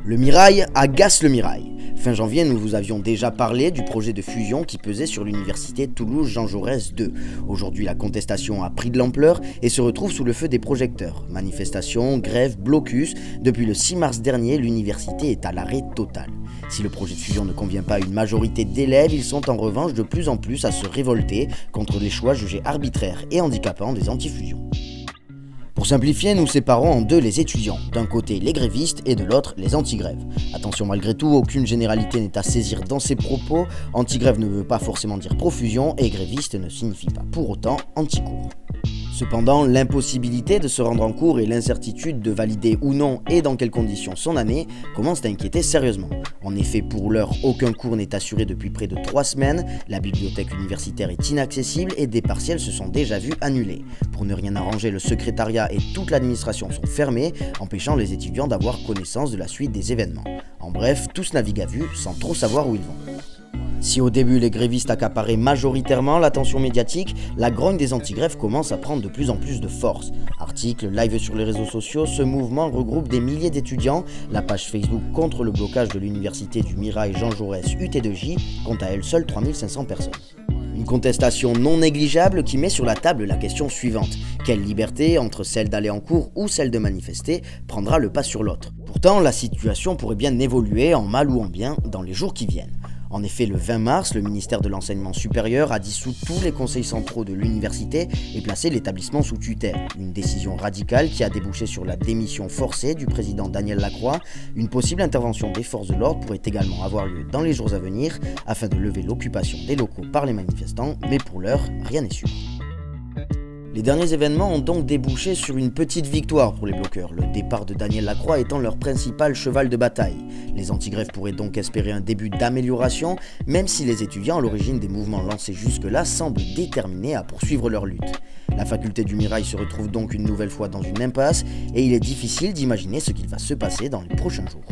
Le Mirail agace le Mirail. Fin janvier, nous vous avions déjà parlé du projet de fusion qui pesait sur l'université Toulouse-Jean Jaurès II. Aujourd'hui, la contestation a pris de l'ampleur et se retrouve sous le feu des projecteurs. Manifestations, grèves, blocus. Depuis le 6 mars dernier, l'université est à l'arrêt total. Si le projet de fusion ne convient pas à une majorité d'élèves, ils sont en revanche de plus en plus à se révolter contre les choix jugés arbitraires et handicapants des antifusions. Pour simplifier, nous séparons en deux les étudiants, d'un côté les grévistes et de l'autre les anti-grèves. Attention, malgré tout, aucune généralité n'est à saisir dans ces propos. Anti-grève ne veut pas forcément dire profusion et gréviste ne signifie pas pour autant anti-cours. Cependant, l'impossibilité de se rendre en cours et l'incertitude de valider ou non et dans quelles conditions son année commencent à inquiéter sérieusement. En effet, pour l'heure, aucun cours n'est assuré depuis près de 3 semaines, la bibliothèque universitaire est inaccessible et des partiels se sont déjà vus annulés. Pour ne rien arranger, le secrétariat et toute l'administration sont fermés, empêchant les étudiants d'avoir connaissance de la suite des événements. En bref, tous naviguent à vue sans trop savoir où ils vont. Si au début les grévistes accaparaient majoritairement l'attention médiatique, la grogne des anti-grèves commence à prendre de plus en plus de force. Articles, live sur les réseaux sociaux, ce mouvement regroupe des milliers d'étudiants. La page Facebook contre le blocage de l'université du Mirail Jean Jaurès UT2J compte à elle seule 3500 personnes. Une contestation non négligeable qui met sur la table la question suivante. Quelle liberté, entre celle d'aller en cours ou celle de manifester, prendra le pas sur l'autre? Pourtant, la situation pourrait bien évoluer en mal ou en bien dans les jours qui viennent. En effet, le 20 mars, le ministère de l'Enseignement supérieur a dissous tous les conseils centraux de l'université et placé l'établissement sous tutelle. Une décision radicale qui a débouché sur la démission forcée du président Daniel Lacroix. Une possible intervention des forces de l'ordre pourrait également avoir lieu dans les jours à venir afin de lever l'occupation des locaux par les manifestants, mais pour l'heure, rien n'est sûr. Les derniers événements ont donc débouché sur une petite victoire pour les bloqueurs, le départ de Daniel Lacroix étant leur principal cheval de bataille. Les antigrèves pourraient donc espérer un début d'amélioration, même si les étudiants à l'origine des mouvements lancés jusque-là semblent déterminés à poursuivre leur lutte. La faculté du Mirail se retrouve donc une nouvelle fois dans une impasse, et il est difficile d'imaginer ce qu'il va se passer dans les prochains jours.